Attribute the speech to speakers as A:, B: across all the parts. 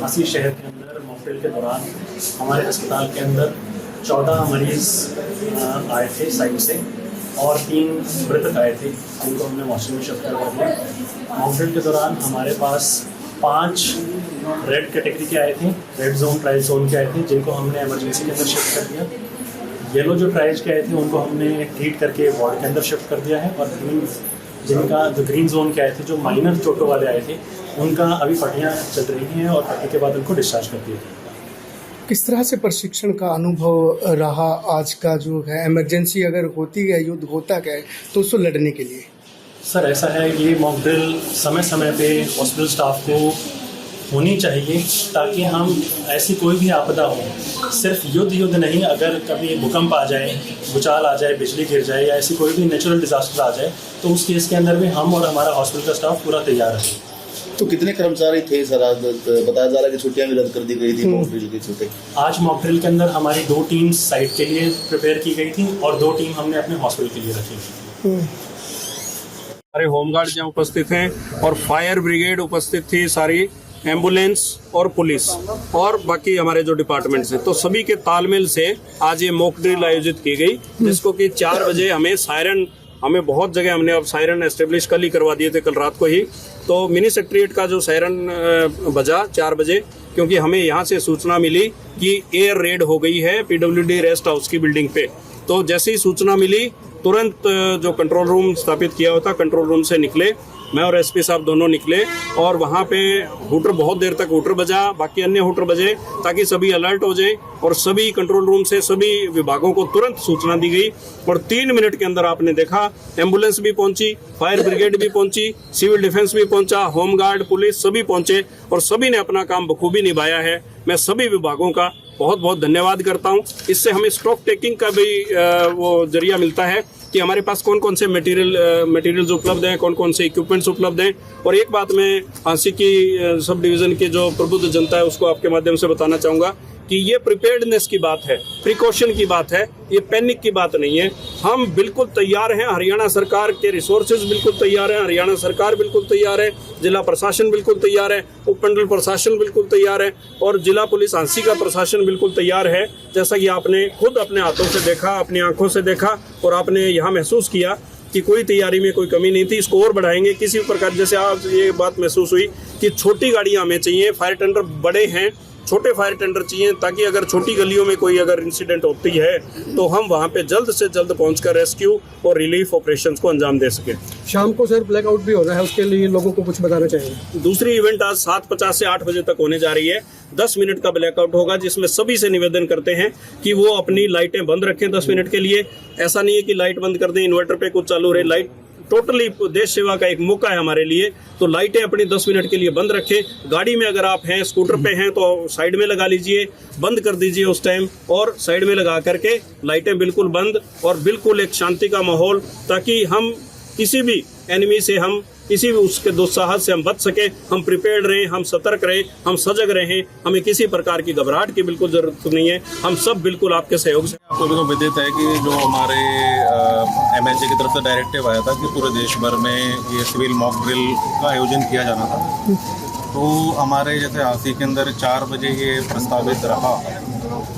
A: फांसी शहर के अंदर मॉकड्रिल के दौरान हमारे अस्पताल के अंदर 14 मरीज़ आए थे साइड से और 3 मृतक आए थे जिनको हमने मॉर्चरी में शिफ्ट करवा दिया। मॉकड्रिल के दौरान हमारे पास 5 रेड कैटेगरी के आए थे, रेड जोन ट्रायल जोन के आए थे जिनको हमने इमरजेंसी के अंदर शिफ्ट कर दिया। येलो जो ट्रायल्स के आए थे उनको हमने ट्रीट करके वार्ड के अंदर शिफ्ट कर दिया है और जो ग्रीन जोन के आए थे, जो माइनर चोटों वाले आए थे, उनका अभी पट्टियाँ चल रही हैं और पट्टी के बाद उनको डिस्चार्ज कर दिया जाएगा।
B: किस तरह से प्रशिक्षण का अनुभव रहा आज का जो है, इमरजेंसी अगर होती है, युद्ध होता है तो उसको लड़ने के लिए?
A: सर ऐसा है, ये मॉक ड्रिल समय समय पे हॉस्पिटल स्टाफ को होनी चाहिए ताकि हम ऐसी कोई भी आपदा हो, सिर्फ युद्ध नहीं, अगर कभी भूकंप आ जाए, भूचाल आ जाए, बिजली गिर जाए या ऐसी कोई भी नेचुरल डिजास्टर आ जाए तो उस केस के अंदर भी हम और हमारा हॉस्पिटल का स्टाफ पूरा तैयार है।
C: तो कितने कर्मचारी थे सर? आज बताया जा रहा है कि छुट्टियां भी रद्द कर दी गई थी मॉक ड्रिल की छुट्टी।
A: आज मॉक ड्रिल के अंदर हमारी 2 टीम्स साइट के लिए प्रिपेयर की गई थी और 2 टीम हमने अपने हॉस्पिटल के लिए रखी थी।
D: सारे होमगार्ड यहाँ उपस्थित हैं और फायर ब्रिगेड उपस्थित थी, सारी एम्बुलेंस और पुलिस और बाकी हमारे जो डिपार्टमेंट्स हैं, तो सभी के तालमेल से आज ये मॉक ड्रिल आयोजित की गई, जिसको कि 4 बजे हमें बहुत जगह हमने अब सायरन एस्टेब्लिश कल ही करवा दिए थे, कल रात को ही। तो मिनी सेक्रेटरीट का जो सायरन बजा 4 बजे, क्योंकि हमें यहाँ से सूचना मिली कि एयर रेड हो गई है पीडब्ल्यूडी रेस्ट हाउस की बिल्डिंग पे। तो जैसे ही सूचना मिली तुरंत जो कंट्रोल रूम स्थापित किया होता, कंट्रोल रूम से निकले, मैं और एसपी साहब दोनों निकले और वहाँ पे हूटर, बहुत देर तक हूटर बजा, बाकी अन्य हूटर बजे, ताकि सभी अलर्ट हो जाए और सभी कंट्रोल रूम से सभी विभागों को तुरंत सूचना दी गई। और 3 मिनट के अंदर आपने देखा एम्बुलेंस भी पहुंची, फायर ब्रिगेड भी पहुंची, सिविल डिफेंस भी पहुंचा, होमगार्ड, पुलिस सभी पहुंचे और सभी ने अपना काम बखूबी निभाया है। मैं सभी विभागों का बहुत बहुत धन्यवाद करता हूं। इससे हमें स्टॉक टेकिंग का भी वो जरिया मिलता है कि हमारे पास कौन कौन से मटेरियल्स उपलब्ध हैं, कौन कौन से इक्विपमेंट्स उपलब्ध हैं। और एक बात मैं फांसी की सब डिवीज़न की जो प्रबुद्ध जनता है उसको आपके माध्यम से बताना चाहूँगा कि ये प्रिपेयर्डनेस की बात है, प्रिकॉशन की बात है, ये पैनिक की बात नहीं है। हम बिल्कुल तैयार हैं, हरियाणा सरकार के रिसोर्सेज बिल्कुल तैयार हैं, हरियाणा सरकार बिल्कुल तैयार है, जिला प्रशासन बिल्कुल तैयार है, उपमंडल प्रशासन बिल्कुल तैयार है और जिला पुलिस आंसी का प्रशासन बिल्कुल तैयार है। जैसा कि आपने खुद अपने हाथों से देखा, अपनी आंखों से देखा और आपने यहाँ महसूस किया कि कोई तैयारी में कोई कमी नहीं थी। इसको और बढ़ाएंगे किसी प्रकार, जैसे आज ये बात महसूस हुई कि छोटी गाड़ियाँ हमें चाहिए, फायर टेंडर बड़े हैं, छोटे फायर टेंडर चाहिए, ताकि अगर छोटी गलियों में कोई अगर इंसिडेंट होती है तो हम वहां पे जल्द से जल्द पहुंचकर रेस्क्यू और रिलीफ ऑपरेशंस को अंजाम दे सके।
B: शाम को सर ब्लैकआउट भी हो रहा है, उसके लिए लोगों को कुछ बताना चाहिए।
D: दूसरी इवेंट आज 7:50 से 8 बजे तक होने जा रही है। 10 मिनट का ब्लैकआउट होगा, जिसमें सभी से निवेदन करते हैं कि वो अपनी लाइटें बंद रखें 10 मिनट के लिए। ऐसा नहीं है कि लाइट बंद कर दें, इन्वर्टर पे कुछ चालू रहे, लाइट टोटली देश सेवा का एक मौका है हमारे लिए। तो लाइटें अपनी 10 मिनट के लिए बंद रखें। गाड़ी में अगर आप हैं, स्कूटर पे हैं तो साइड में लगा लीजिए, बंद कर दीजिए उस टाइम और साइड में लगा करके लाइटें बिल्कुल बंद और बिल्कुल एक शांति का माहौल, ताकि हम किसी भी एनिमी से, हम किसी भी उसके दुस्साहस से हम बच सके। हम प्रिपेयर्ड रहें, हम सतर्क रहें, हम सजग रहें, हमें किसी प्रकार की घबराहट की बिल्कुल जरूरत नहीं है। हम सब बिल्कुल आपके सहयोग से।
E: आपको भी तो विदित है कि जो हमारे MHA की तरफ से डायरेक्टिव आया था कि पूरे देश भर में ये सिविल मॉक ड्रिल का आयोजन किया जाना था, तो हमारे जैसे आसी के अंदर 4 बजे ये प्रस्तावित रहा।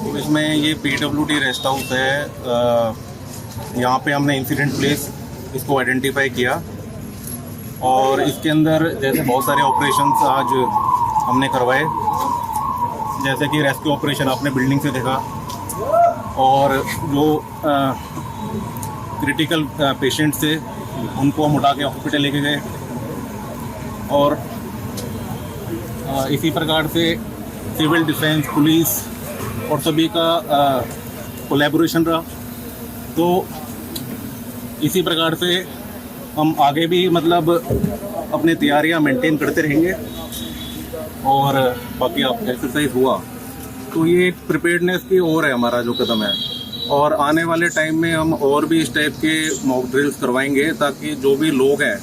E: तो इसमें ये PWD रेस्ट हाउस है, यहाँ पे हमने इंसिडेंट प्लेस इसको आइडेंटिफाई किया और इसके अंदर जैसे बहुत सारे ऑपरेशंस आज हमने करवाए, जैसे कि रेस्क्यू ऑपरेशन आपने बिल्डिंग से देखा और जो क्रिटिकल पेशेंट्स थे उनको हम उठा के हॉस्पिटल लेके गए और इसी प्रकार से सिविल डिफेंस, पुलिस और सभी का कोलैबोरेशन रहा। तो इसी प्रकार से हम आगे भी मतलब अपनी तैयारियां मेंटेन करते रहेंगे और बाकी आप एक्सरसाइज हुआ तो ये एक प्रिपेयर्डनेस की ओर है हमारा जो कदम है। और आने वाले टाइम में हम और भी इस टाइप के मॉक ड्रिल्स करवाएंगे, ताकि जो भी लोग हैं,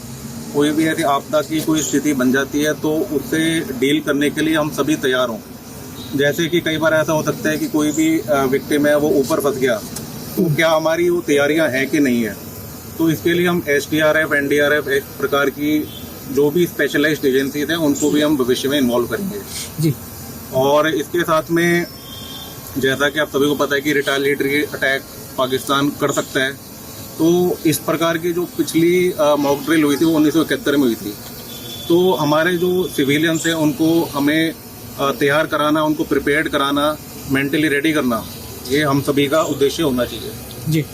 E: कोई भी ऐसी आपदा की कोई स्थिति बन जाती है तो उससे डील करने के लिए हम सभी तैयार हों। जैसे कि कई बार ऐसा हो सकता है कि कोई भी विक्टिम है वो ऊपर फंस गया, तो क्या हमारी वो तैयारियां हैं कि नहीं है। तो इसके लिए हम SDRF, NDRF एक प्रकार की जो भी स्पेशलाइज्ड एजेंसीज हैं उनको भी हम भविष्य में इन्वॉल्व करेंगे।
B: जी।
E: और इसके साथ में जैसा कि आप सभी को पता है कि रिटालिएटरी अटैक पाकिस्तान कर सकता है, तो इस प्रकार की जो पिछली मॉक ड्रिल हुई थी वो 1971 में हुई थी। तो हमारे जो सिविलियंस हैं उनको हमें तैयार कराना, उनको प्रिपेयर्ड कराना, मेंटली रेडी करना, ये हम सभी का उद्देश्य होना चाहिए।
B: जी